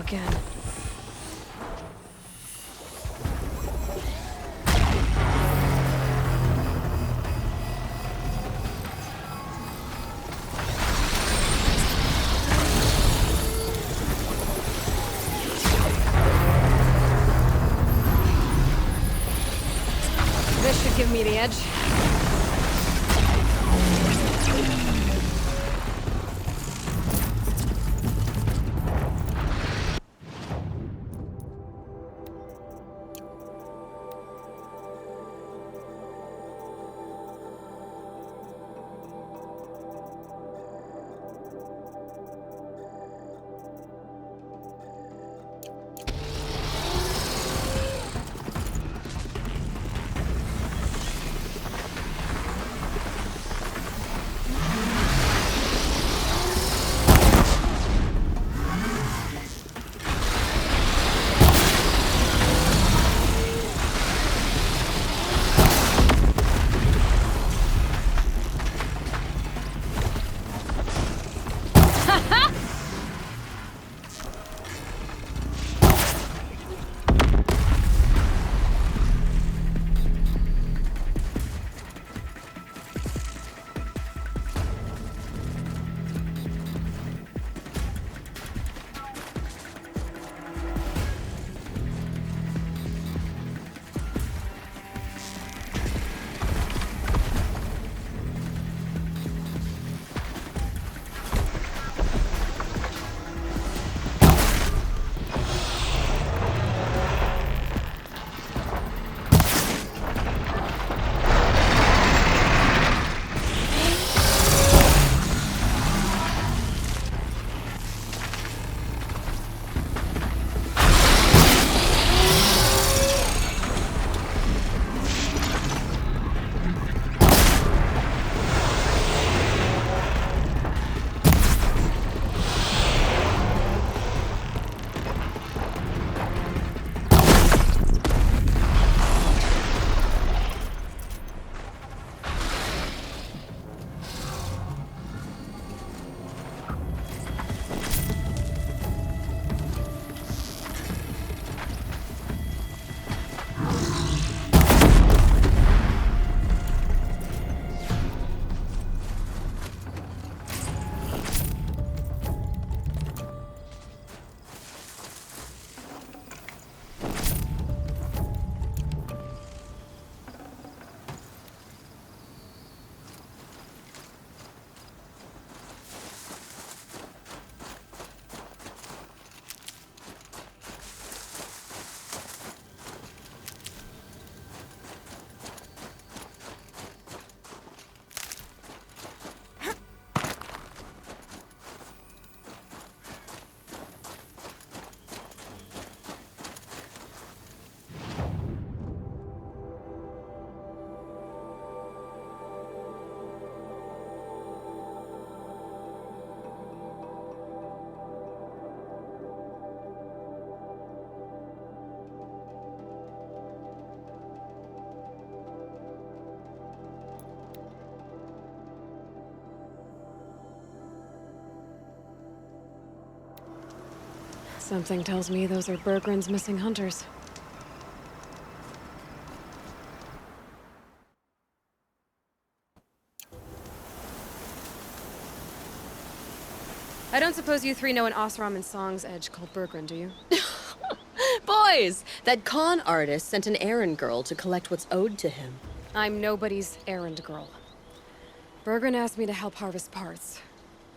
again. This should give me the edge. Something tells me those are Bergren's missing hunters. I don't suppose you three know an Osram and Song's edge called Bergren, do you? Boys, that con artist sent an errand girl to collect what's owed to him. I'm nobody's errand girl. Bergren asked me to help harvest parts.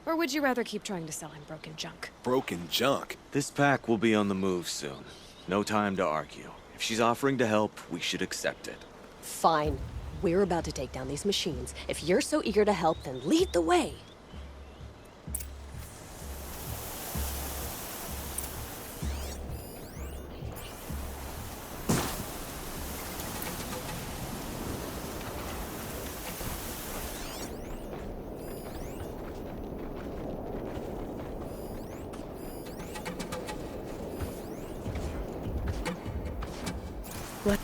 Or would you rather keep trying to sell him broken junk? Broken junk? This pack will be on the move soon. No time to argue. If she's offering to help, we should accept it. Fine. We're about to take down these machines. If you're so eager to help, then lead the way. What?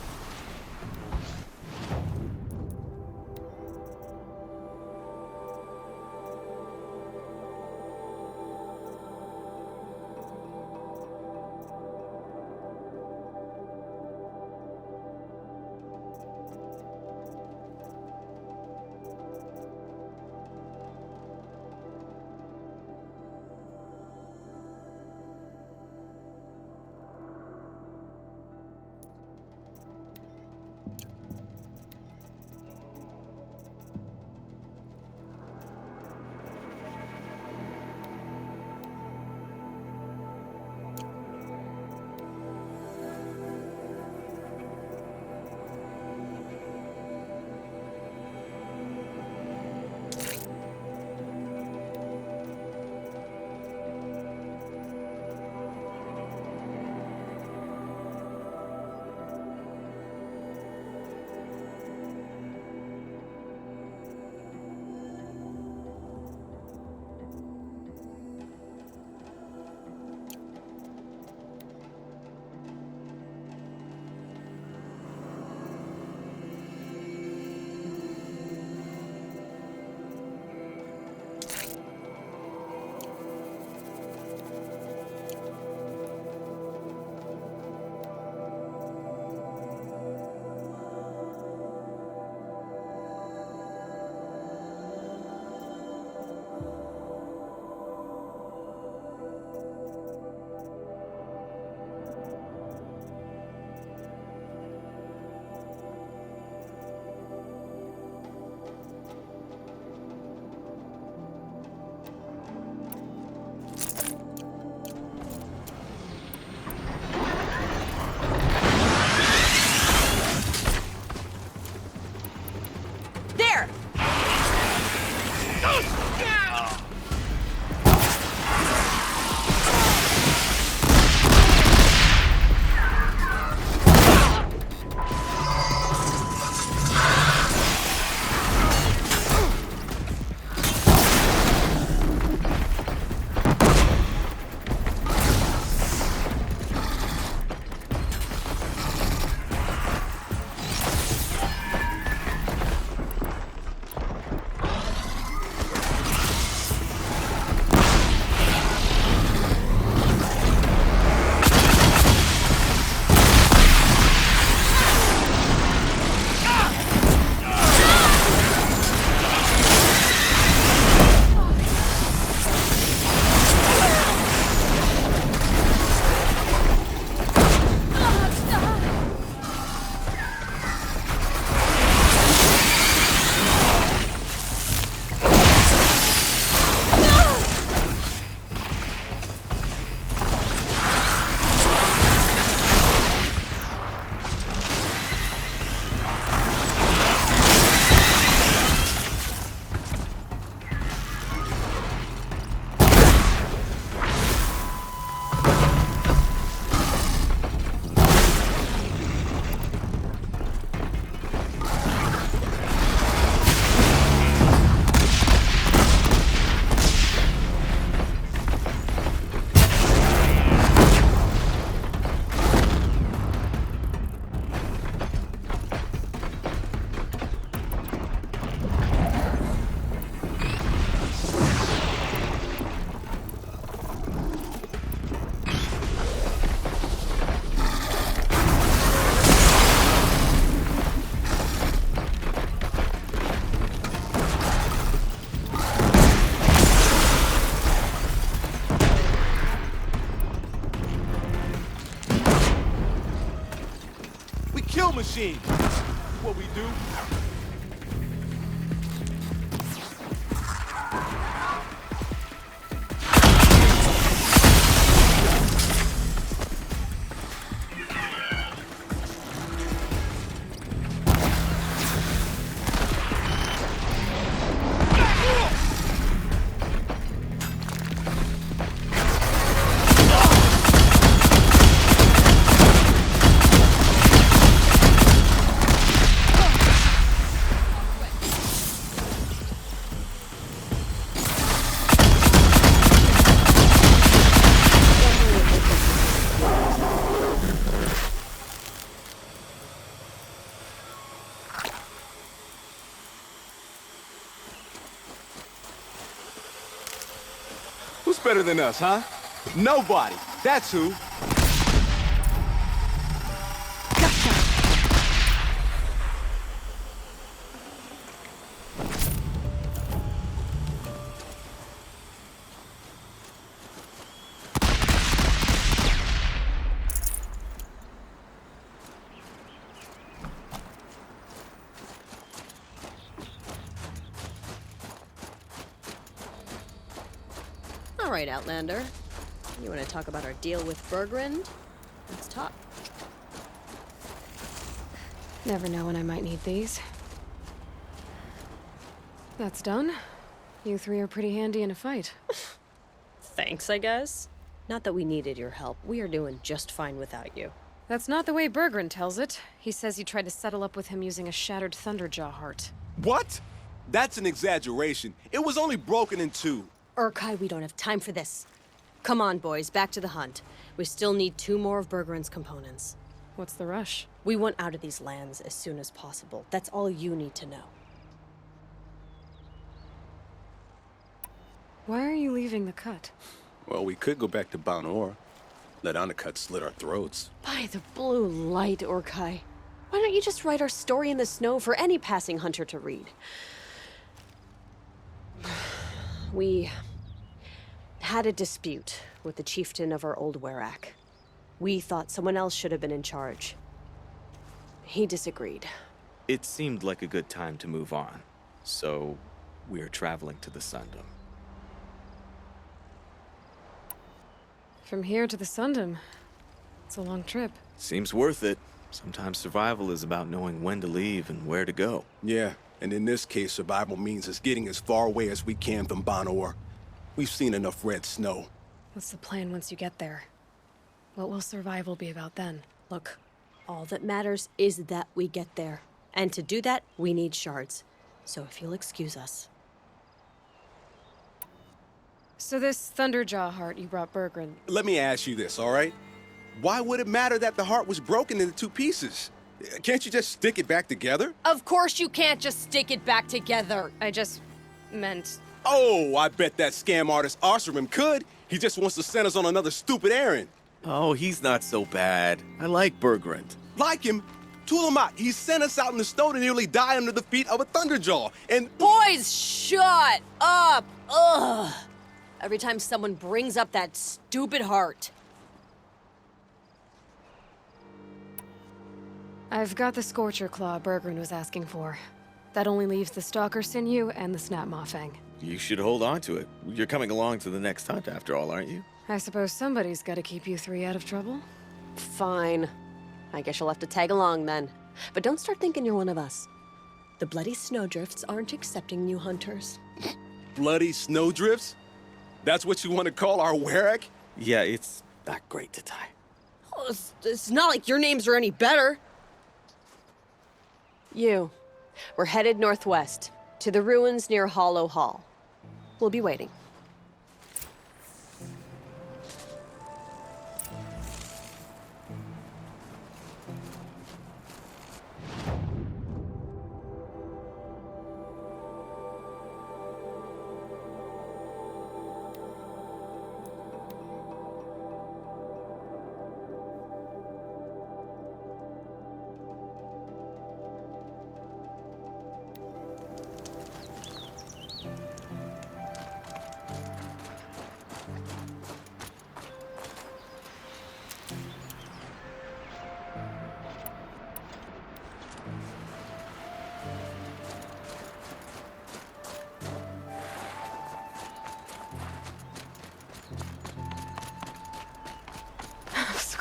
machine. What we do? Who's better than us, huh? Nobody. That's who. All right, Outlander. You want to talk about our deal with Bergrand? Let's talk. Never know when I might need these. That's done. You three are pretty handy in a fight. Thanks, I guess. Not that we needed your help. We are doing just fine without you. That's not the way Bergrand tells it. He says you tried to settle up with him using a shattered Thunderjaw heart. What? That's an exaggeration. It was only broken in two. Urkai, we don't have time for this. Come on, boys, back to the hunt. We still need 2 more of Bergrand's components. What's the rush? We want out of these lands as soon as possible. That's all you need to know. Why are you leaving the cut? Well, we could go back to Banor. Let Undercut slit our throats. By the blue light, Urkai. Why don't you just write our story in the snow for any passing hunter to read? We had a dispute with the chieftain of our old Werak. We thought someone else should have been in charge. He disagreed. It seemed like a good time to move on, so we're traveling to the Sundom. From here to the Sundom. It's a long trip. Seems worth it. Sometimes survival is about knowing when to leave and where to go. Yeah, and in this case, survival means us getting as far away as we can from Banor. We've seen enough red snow. What's the plan once you get there? What will survival be about then? Look, all that matters is that we get there. And to do that, we need shards. So if you'll excuse us. So this Thunderjaw heart you brought Bergrand. Let me ask you this, all right? Why would it matter that the heart was broken into 2 pieces? Can't you just stick it back together? Of course you can't just stick it back together. I just meant... Oh, I bet that scam artist Arsarim could. He just wants to send us on another stupid errand. Oh, he's not so bad. I like Bergrand. Like him? Tulamat, he sent us out in the snow to nearly die under the feet of a Thunderjaw, and... Boys, shut up! Ugh! Every time someone brings up that stupid heart. I've got the Scorcher Claw Bergrand was asking for. That only leaves the Stalker Sinew and the Snap Maw Fang. You should hold on to it. You're coming along to the next hunt after all, aren't you? I suppose somebody's gotta keep you 3 out of trouble. Fine. I guess you'll have to tag along then. But don't start thinking you're one of us. The Bloody Snowdrifts aren't accepting new hunters. Bloody snowdrifts? That's what you want to call our Werak? Yeah, it's not great to tie. Oh, it's not like your names are any better. We're headed northwest, to the ruins near Hollow Hall. We'll be waiting.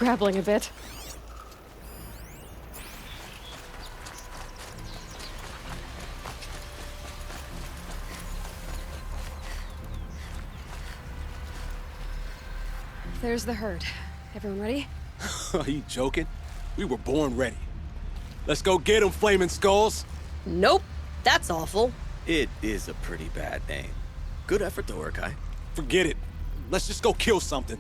grappling a bit. There's the herd. Everyone ready? Are you joking? We were born ready. Let's go get them, Flaming Skulls! Nope. That's awful. It is a pretty bad name. Good effort though, Urkai. Forget it. Let's just go kill something.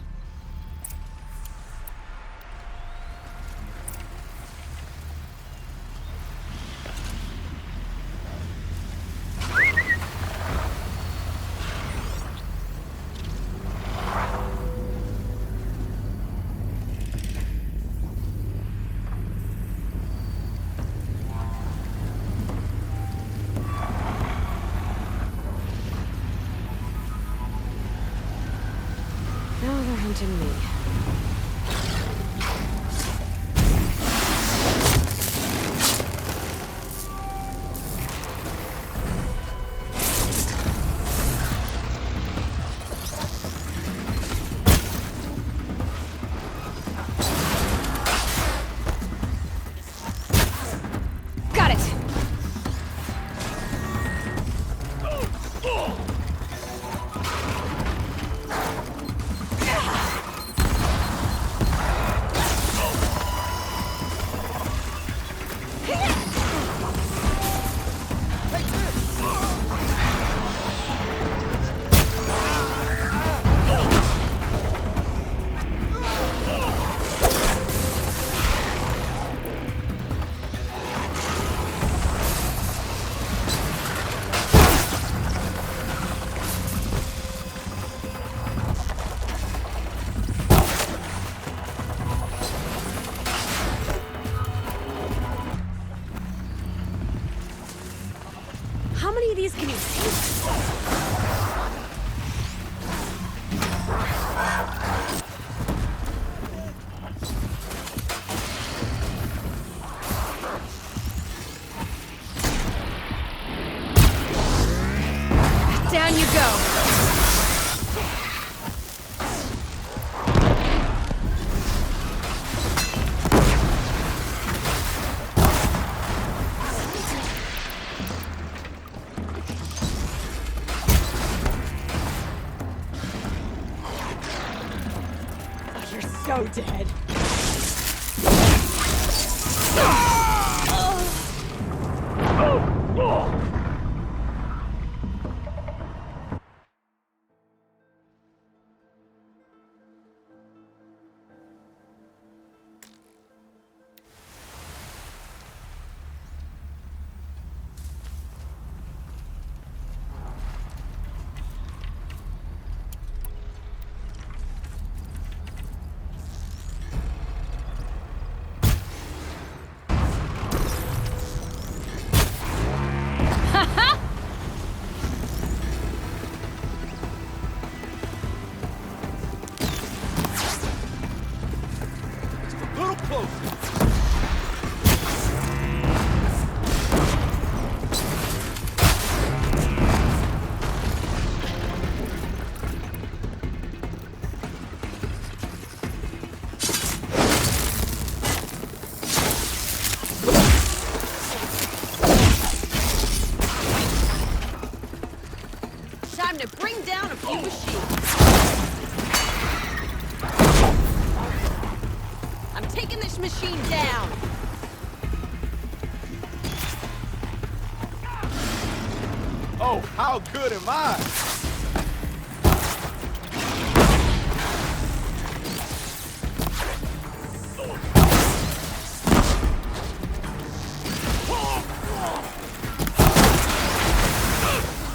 Now they're hunting me. Got it! How many of these can you take? Down you go! Oh, you're so dead. A little closer. Time to bring down a few machines. I'm taking this machine down. Oh, how good am I?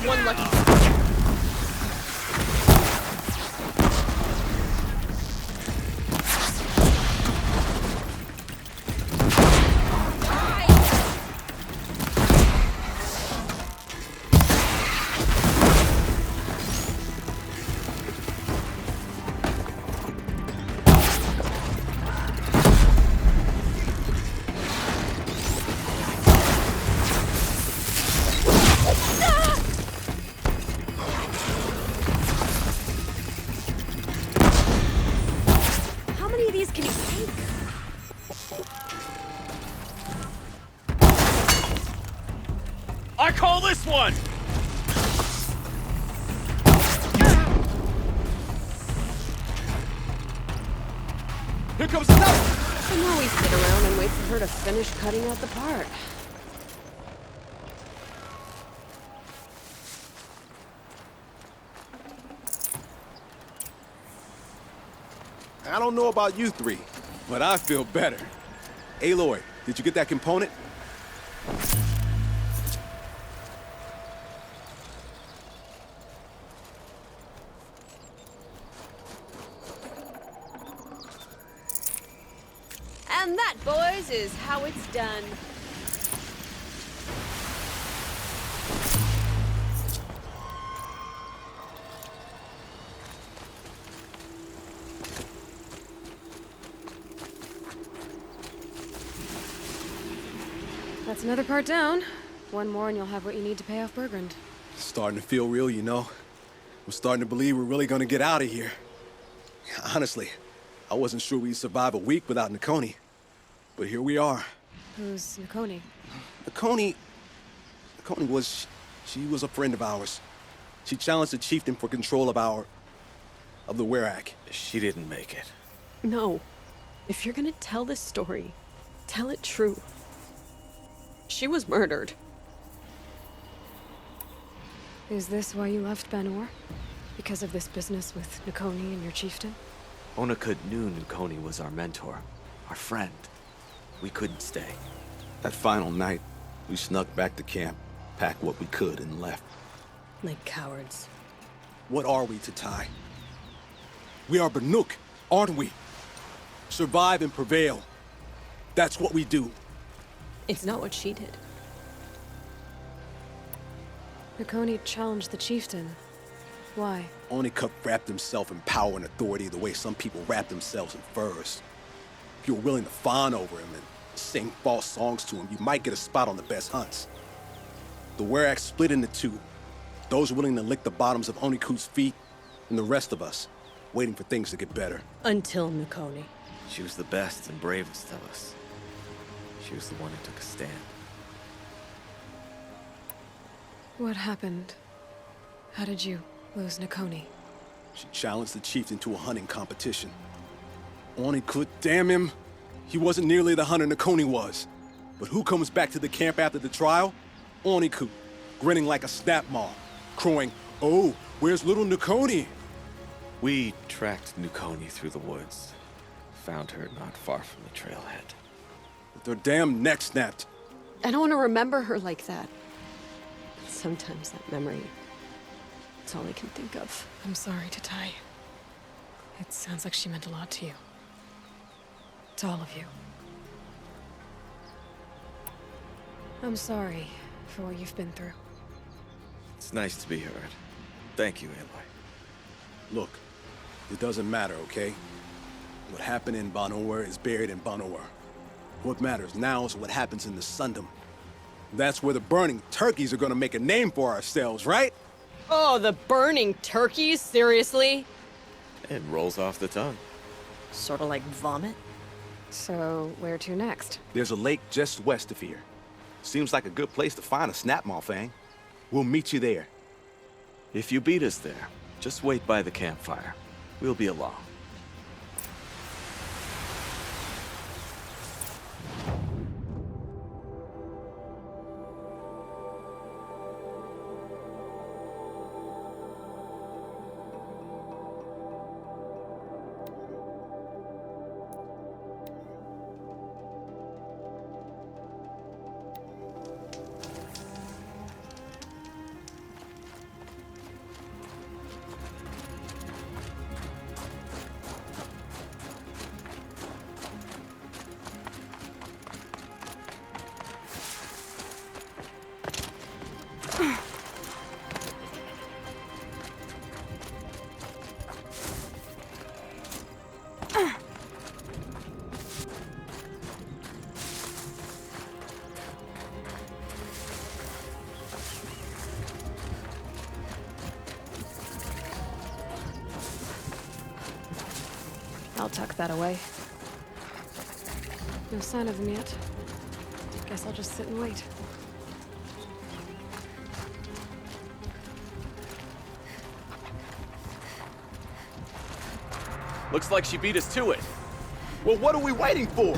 One lucky. comes another! The more we sit around and wait for her to finish cutting out the part. I don't know about you three, but I feel better. Aloy, did you get that component? And that, boys, is how it's done. That's another part down. One more and you'll have what you need to pay off Bergrand. Starting to feel real, you know. I'm starting to believe we're really gonna get out of here. Honestly, I wasn't sure we'd survive a week without Nakoni. But here we are. Who's Nakoni? Nakoni was... she was a friend of ours. She challenged the chieftain for control of the Werak. She didn't make it. No. If you're gonna tell this story, tell it true. She was murdered. Is this why you left Banor? Because of this business with Nakoni and your chieftain? Onakut knew Nakoni was our mentor, our friend. We couldn't stay. That final night, we snuck back to camp, packed what we could, and left. Like cowards. What are we to Ty? We are Banuk, aren't we? Survive and prevail. That's what we do. It's not what she did. Nakoni challenged the chieftain. Why? Onakut wrapped himself in power and authority the way some people wrap themselves in furs. If you're willing to fawn over him and sing false songs to him, you might get a spot on the best hunts. The Werak split into two. Those willing to lick the bottoms of Onikut's feet, and the rest of us, waiting for things to get better. Until Nakoni. She was the best and bravest of us. She was the one who took a stand. What happened? How did you lose Nakoni? She challenged the chieftain to a hunting competition. Onikut, damn him! He wasn't nearly the hunter Nakoni was. But who comes back to the camp after the trial? Onikut, grinning like a snap maw, crowing, "Oh, where's little Nakoni?" We tracked Nakoni through the woods. Found her not far from the trailhead. With their damn neck snapped. I don't want to remember her like that. Sometimes that memory, it's all I can think of. I'm sorry to Ty. It sounds like she meant a lot to you. To all of you. I'm sorry for what you've been through. It's nice to be heard. Thank you, Aloy. Look, it doesn't matter, okay? What happened in Banor is buried in Banor. What matters now is what happens in the Sundom. That's where the burning turkeys are gonna make a name for ourselves, right? Oh, the burning turkeys? Seriously? It rolls off the tongue. Sort of like vomit? So, where to next? There's a lake just west of here. Seems like a good place to find a snapmaw fang. We'll meet you there. If you beat us there, just wait by the campfire. We'll be along. I'll tuck that away. No sign of them yet. Guess I'll just sit and wait. Looks like she beat us to it. Well, what are we waiting for?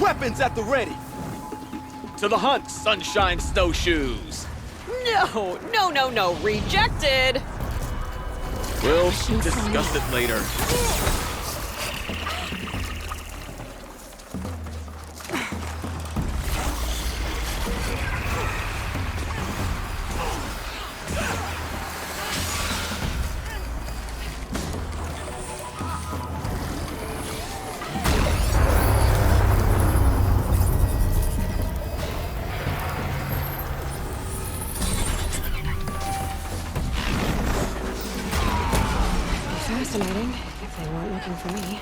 Weapons at the ready! To the hunt, Sunshine Snowshoes! No, rejected! We'll discuss it later. Fascinating, if they weren't looking for me.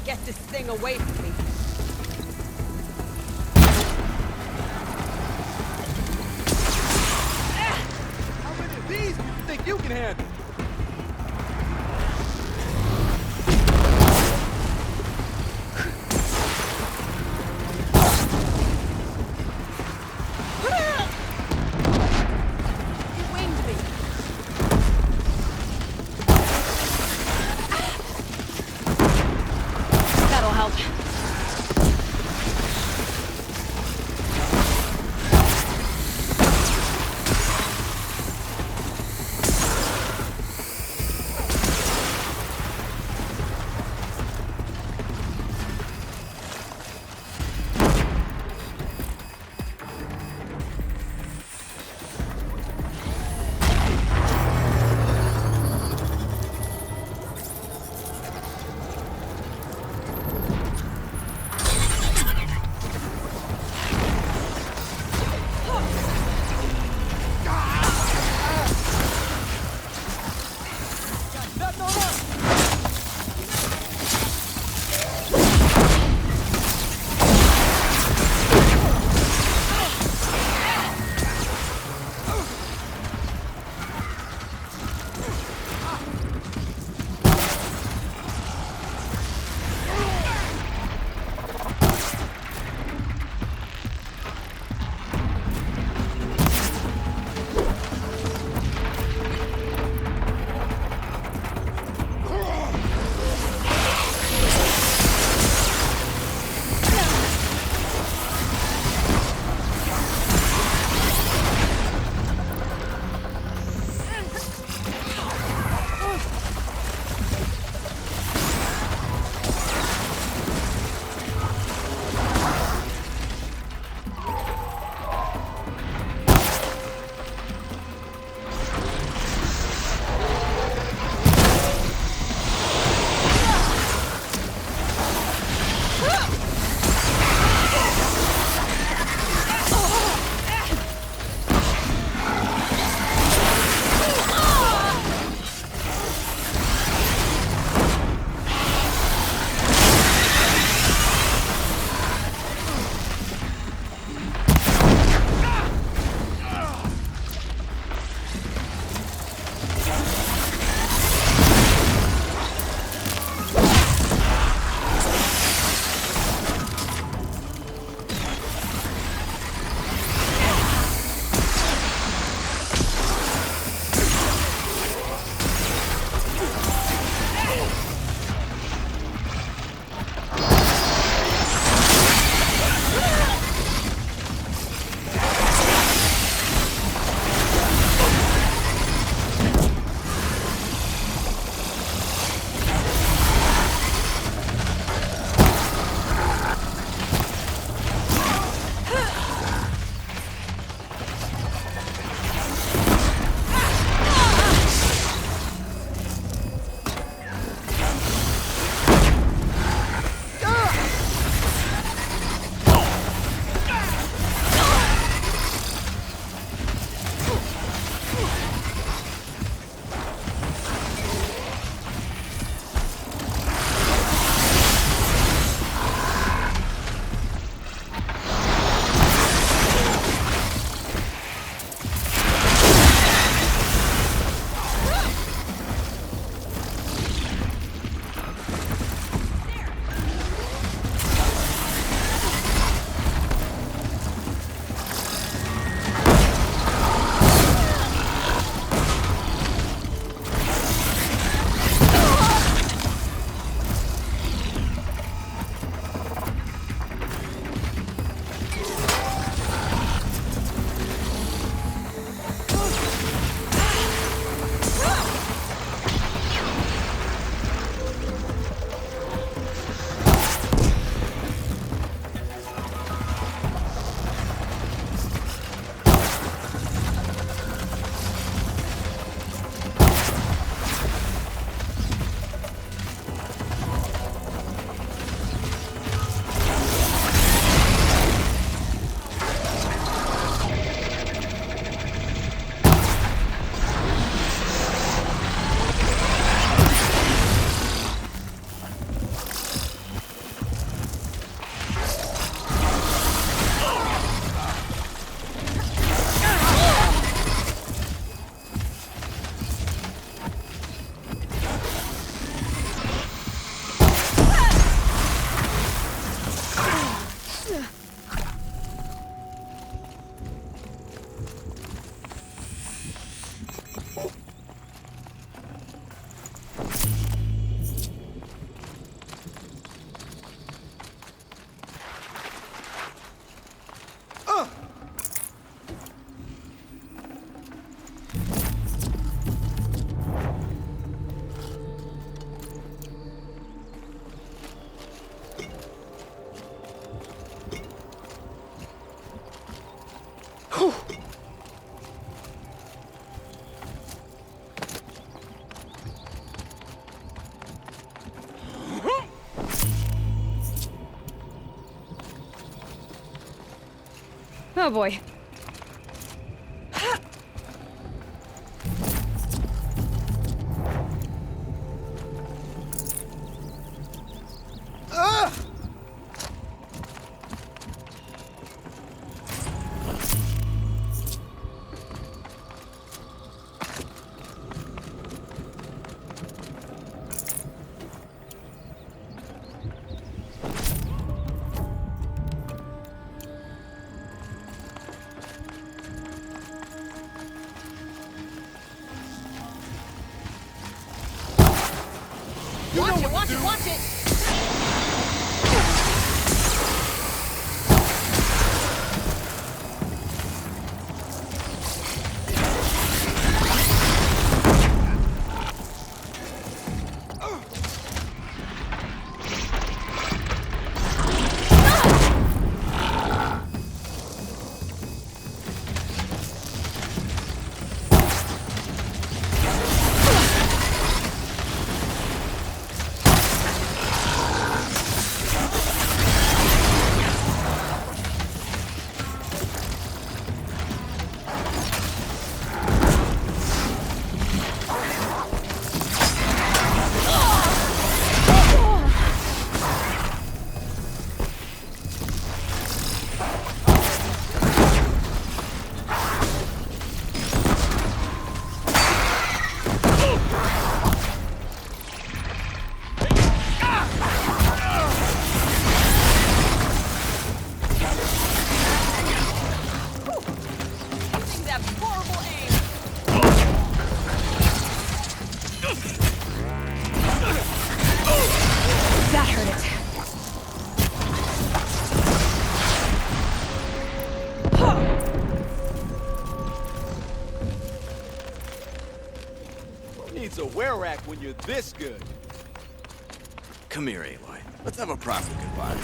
Get this thing away from me. How many of these do you think you can handle? You winged me. That'll help. Oh boy. Watch it, watch it! That hurt it. Who needs a were-rack when you're this good? Come here, Aloy. Let's have a proper goodbye.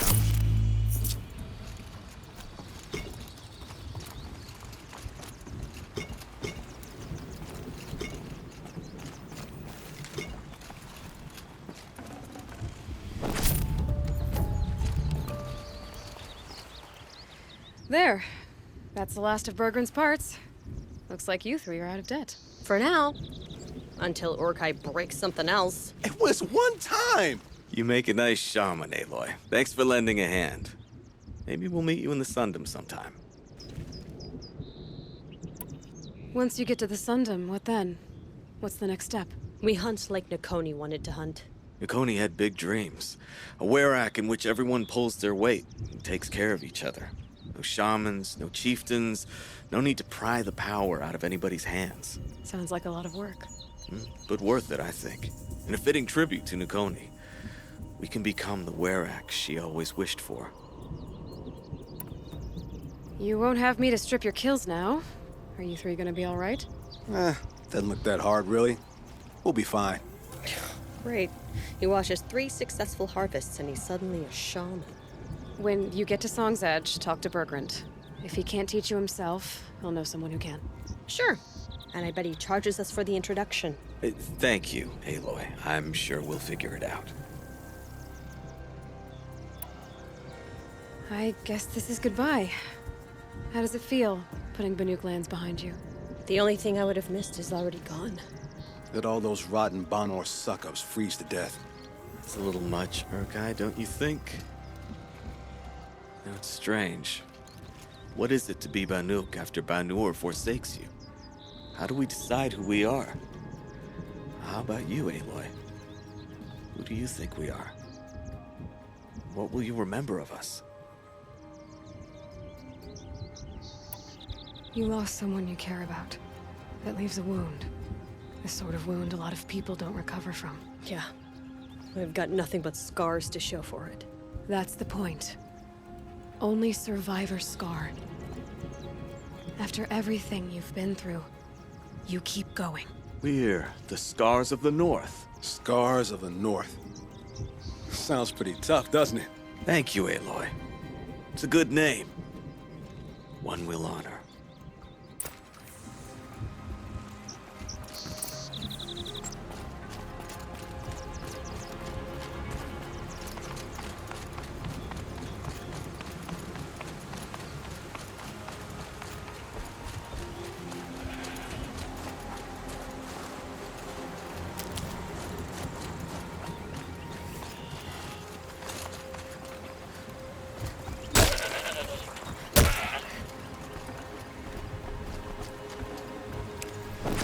There. That's the last of Bergren's parts. Looks like you three are out of debt. For now. Until Urkai breaks something else. It was one time! You make a nice shaman, Aloy. Thanks for lending a hand. Maybe we'll meet you in the Sundom sometime. Once you get to the Sundom, what then? What's the next step? We hunt like Nakoni wanted to hunt. Nakoni had big dreams. A were-rack in which everyone pulls their weight and takes care of each other. No shamans, no chieftains, no need to pry the power out of anybody's hands. Sounds like a lot of work. But worth it, I think. And a fitting tribute to Nakoni. We can become the were-rack she always wished for. You won't have me to strip your kills now. Are you three gonna be all right? Doesn't look that hard, really. We'll be fine. Great. He watches 3 successful harvests and he's suddenly a shaman. When you get to Song's Edge, talk to Bergrand. If he can't teach you himself, he'll know someone who can. Sure. And I bet he charges us for the introduction. Thank you, Aloy. I'm sure we'll figure it out. I guess this is goodbye. How does it feel, putting Banuk lands behind you? The only thing I would have missed is already gone. Let all those rotten Banor suck-ups freeze to death. It's a little much, Urkai, don't you think? Now, it's strange. What is it to be Banuk after Banur forsakes you? How do we decide who we are? How about you, Aloy? Who do you think we are? What will you remember of us? You lost someone you care about. That leaves a wound. The sort of wound a lot of people don't recover from. Yeah. I've got nothing but scars to show for it. That's the point. Only survivors scar. After everything you've been through, you keep going. We're the Scars of the North. Scars of the North. Sounds pretty tough, doesn't it? Thank you, Aloy. It's a good name. One we'll honor.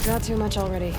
Got too much already.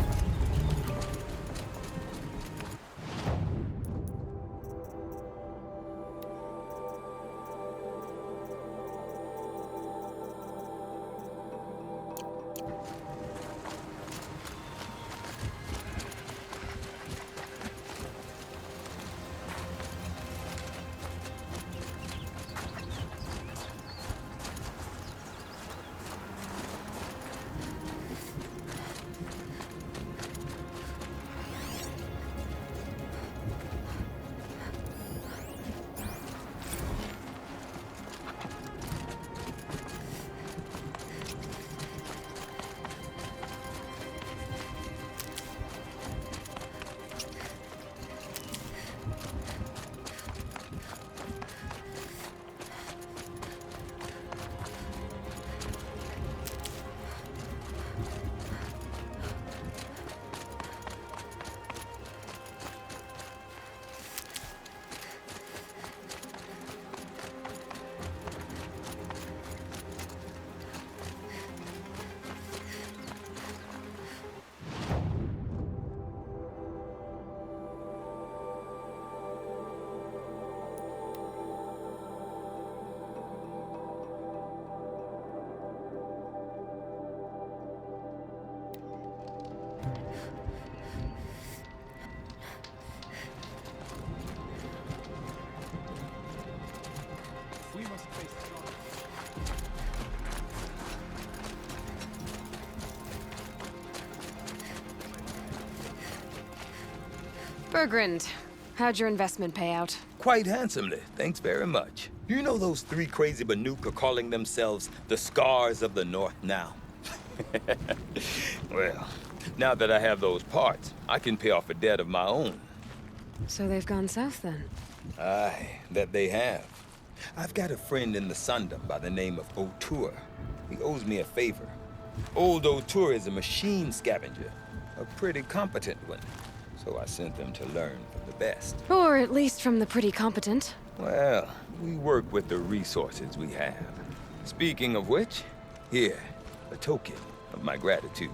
Bergrand, how'd your investment pay out? Quite handsomely, thanks very much. You know those three crazy Banuk are calling themselves the Scars of the North now? Well, now that I have those parts, I can pay off a debt of my own. So they've gone south then? Aye, that they have. I've got a friend in the Sundom by the name of O'Toole. He owes me a favor. Old O'Toole is a machine scavenger, a pretty competent one. So I sent them to learn from the best. Or at least from the pretty competent. Well, we work with the resources we have. Speaking of which, here, a token of my gratitude.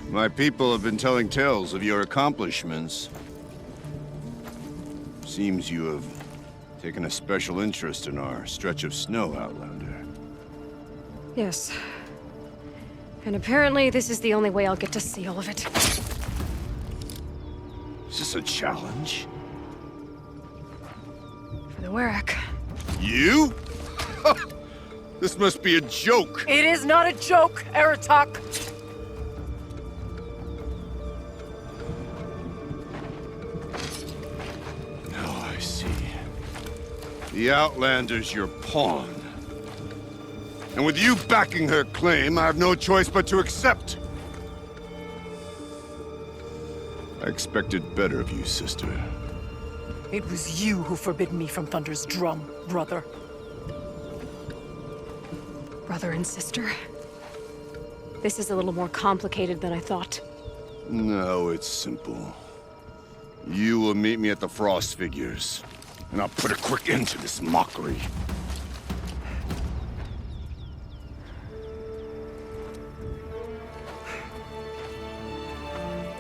My people have been telling tales of your accomplishments. Seems you have taken a special interest in our stretch of snow, Outlander. Yes. And apparently this is the only way I'll get to see all of it. Is this a challenge? For the Werak. You? This must be a joke. It is not a joke, Aratak! Now I see. The Outlander's your pawn. And with you backing her claim, I have no choice but to accept. I expected better of you, sister. It was you who forbid me from Thunder's drum, brother. Brother and sister? This is a little more complicated than I thought. No, it's simple. You will meet me at the Frost Figures, and I'll put a quick end to this mockery.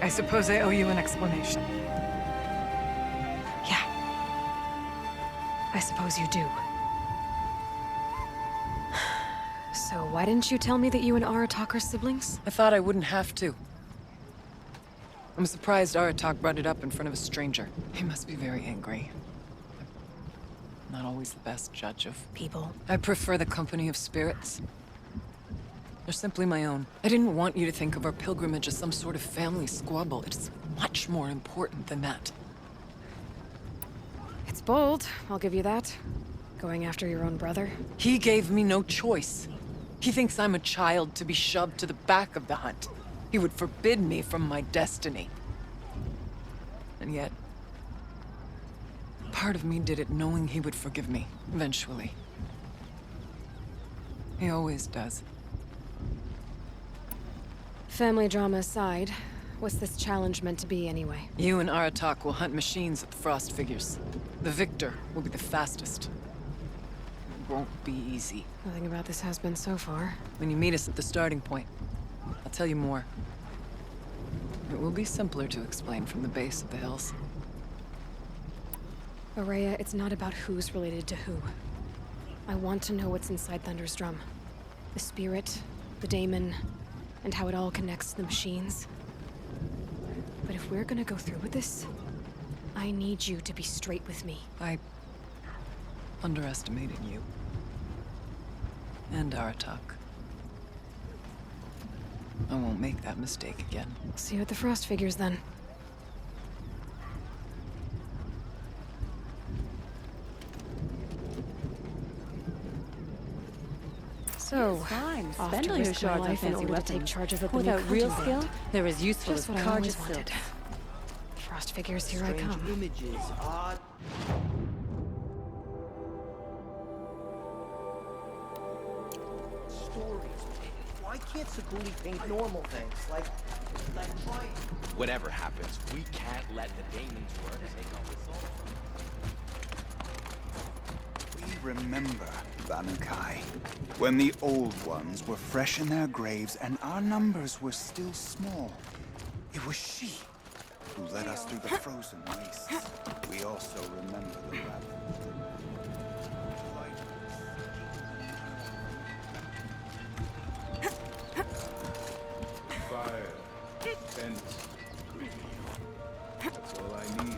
I suppose I owe you an explanation. Yeah. I suppose you do. So why didn't you tell me that you and Aratak are siblings? I thought I wouldn't have to. I'm surprised Aratak brought it up in front of a stranger. He must be very angry. Not always the best judge of People. I prefer the company of spirits. They're simply my own. I didn't want you to think of our pilgrimage as some sort of family squabble. It's much more important than that. It's bold, I'll give you that. Going after your own brother. He gave me no choice. He thinks I'm a child to be shoved to the back of the hunt. He would forbid me from my destiny. And yet, part of me did it knowing he would forgive me, eventually. He always does. Family drama aside, what's this challenge meant to be anyway? You and Aratak will hunt machines at the Frost Figures. The victor will be the fastest. It won't be easy. Nothing about this has been so far. When you meet us at the starting point, I'll tell you more. It will be simpler to explain from the base of the hills. Aurea, it's not about who's related to who. I want to know what's inside Thunder's drum. The spirit, the daemon, and how it all connects to the machines. But if we're gonna go through with this, I need you to be straight with me. I underestimated you. And Aratak. I won't make that mistake again. See you at the Frost Figures then. So, Fine. off Spend to all your risk my shards on life in fancy order to take weapons. charge of a Without Banuk real hunting skill, band. they're as useful Just as what I Carja always wanted. silk. Frost Figures, here I come. Images, odd. Stories. Why can't Saguli paint normal things? Like try. Whatever happens, we can't let the daemons work take on us all. We remember Banukai, when the old ones were fresh in their graves and our numbers were still small. It was she who led us through the frozen wastes. We also remember the ravage. Fire, fence, greedy. That's all I need.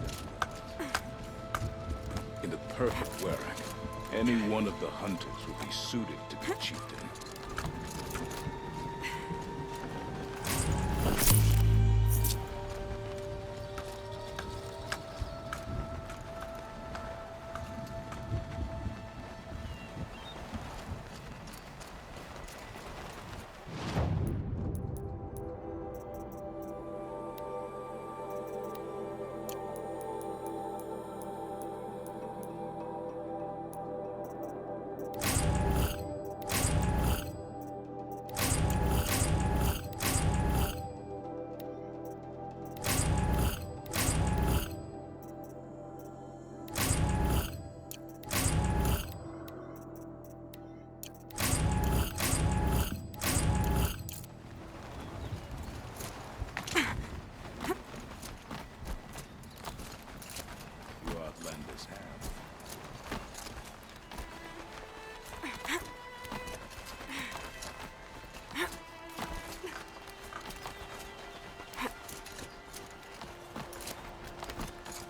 In the perfect Werak, any one of the hunters would be suited to be chieftain.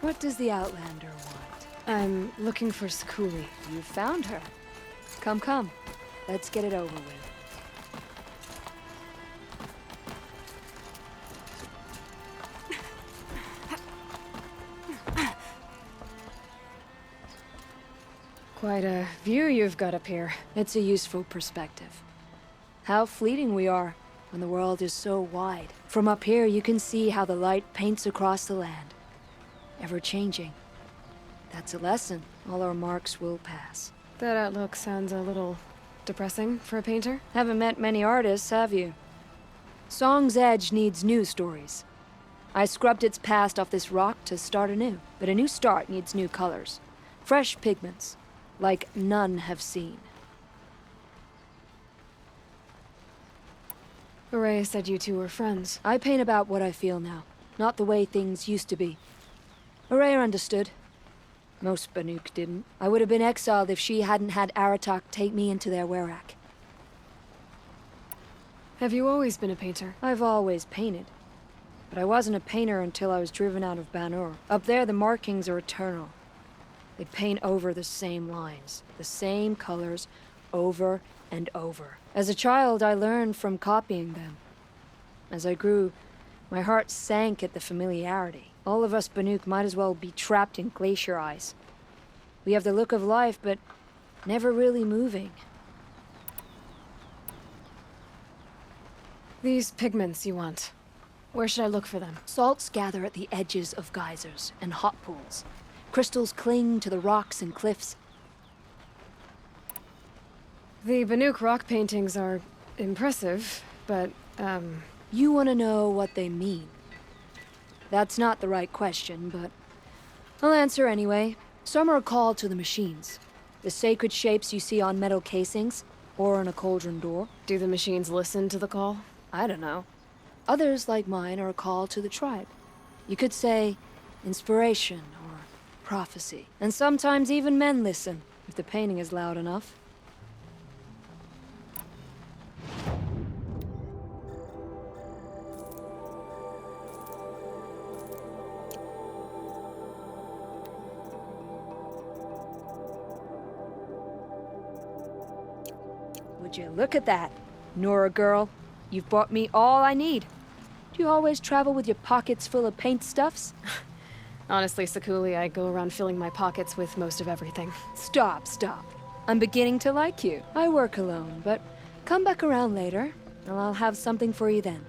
What does the Outlander want? I'm looking for Skuli. You found her. Come, come. Let's get it over with. Quite a view you've got up here. It's a useful perspective. How fleeting we are when the world is so wide. From up here, you can see how the light paints across the land. Ever changing. That's a lesson. All our marks will pass. That outlook sounds a little depressing for a painter. Haven't met many artists, have you? Song's Edge needs new stories. I scrubbed its past off this rock to start anew, but a new start needs new colors. Fresh pigments, like none have seen. Aurea said you two were friends. I paint about what I feel now, not the way things used to be. Aurea understood. Most Banuk didn't. I would have been exiled if she hadn't had Aratak take me into their Werak. Have you always been a painter? I've always painted. But I wasn't a painter until I was driven out of Banur. Up there, the markings are eternal. They paint over the same lines, the same colors, over and over. As a child, I learned from copying them. As I grew, my heart sank at the familiarity. All of us Banuk might as well be trapped in glacier ice. We have the look of life, but never really moving. These pigments you want. Where should I look for them? Salts gather at the edges of geysers and hot pools. Crystals cling to the rocks and cliffs. The Banuk rock paintings are impressive, but, You want to know what they mean. That's not the right question, but I'll answer anyway. Some are called to the machines. The sacred shapes you see on metal casings, or on a cauldron door. Do the machines listen to the call? I don't know. Others, like mine, are called to the tribe. You could say inspiration or prophecy. And sometimes even men listen, if the painting is loud enough. Would you look at that, Nora girl? You've bought me all I need. Do you always travel with your pockets full of paint stuffs? Honestly, Sakuli, I go around filling my pockets with most of everything. Stop. I'm beginning to like you. I work alone, but come back around later, and I'll have something for you then.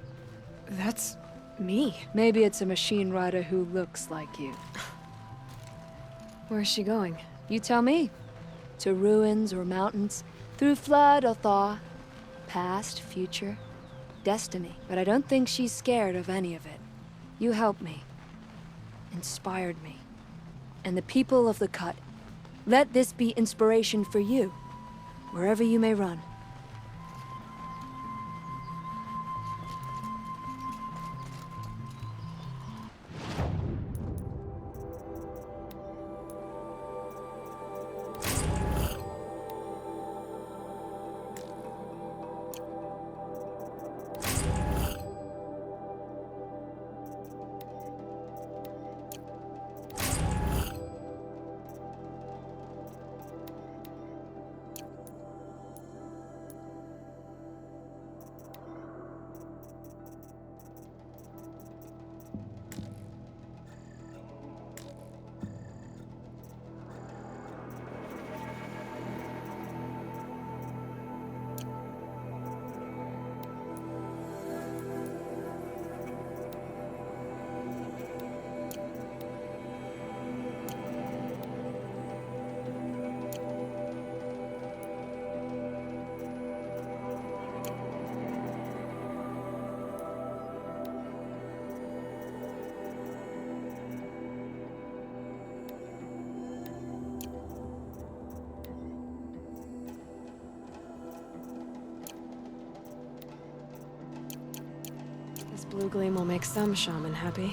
That's me. Maybe it's a machine rider who looks like you. Where's she going? You tell me. To ruins or mountains, through flood or thaw, past, future, destiny. But I don't think she's scared of any of it. You helped me, inspired me, and the people of the Cut. Let this be inspiration for you, wherever you may run. This blue gleam will make some shaman happy.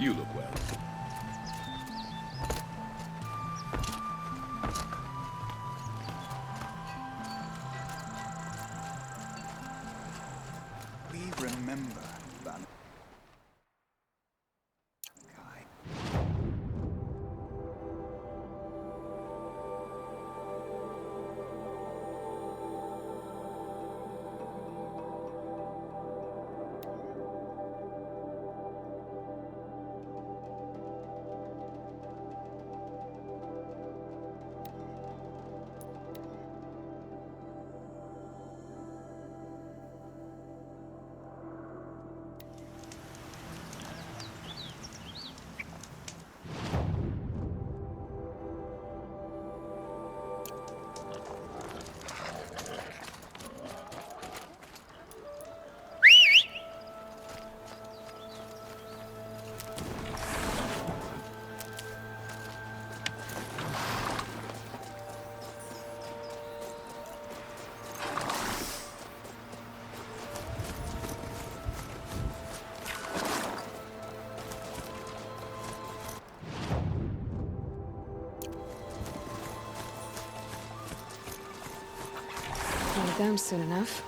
You look well. We remember Van Kai. them soon enough.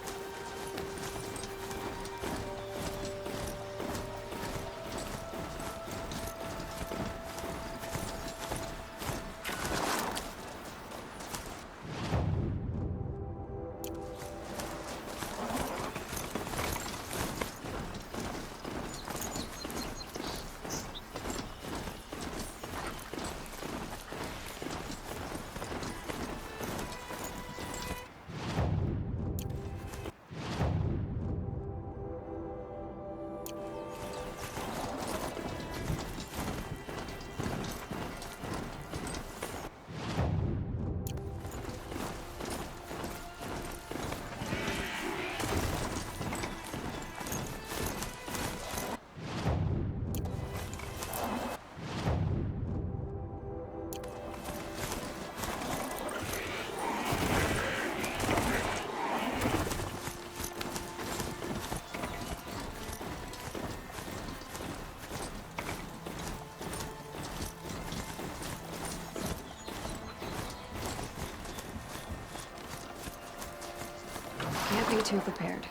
Can't be too prepared.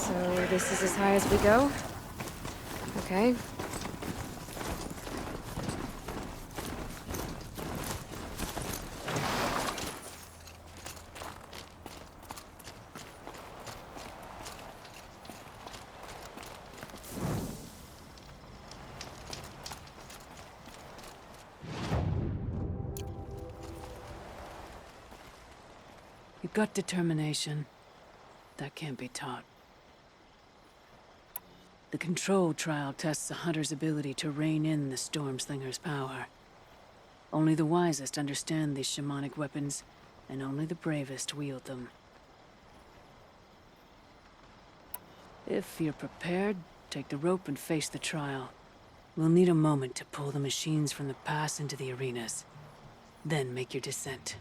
So this is as high as we go? Okay. You've got determination. That can't be taught. The control trial tests a hunter's ability to rein in the Stormslinger's power. Only the wisest understand these shamanic weapons, and only the bravest wield them. If you're prepared, take the rope and face the trial. We'll need a moment to pull the machines from the pass into the arenas. Then make your descent.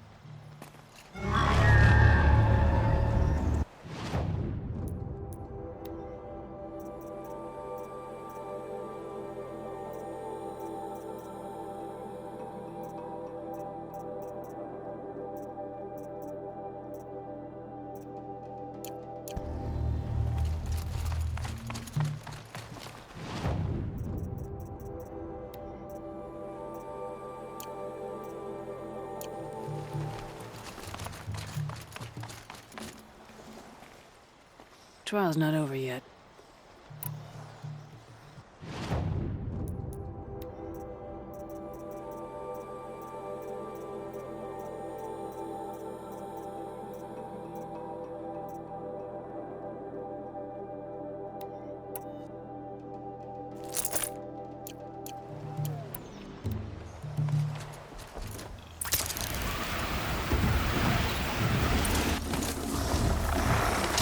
Trial's not over yet.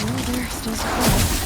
Oh, there's still supply.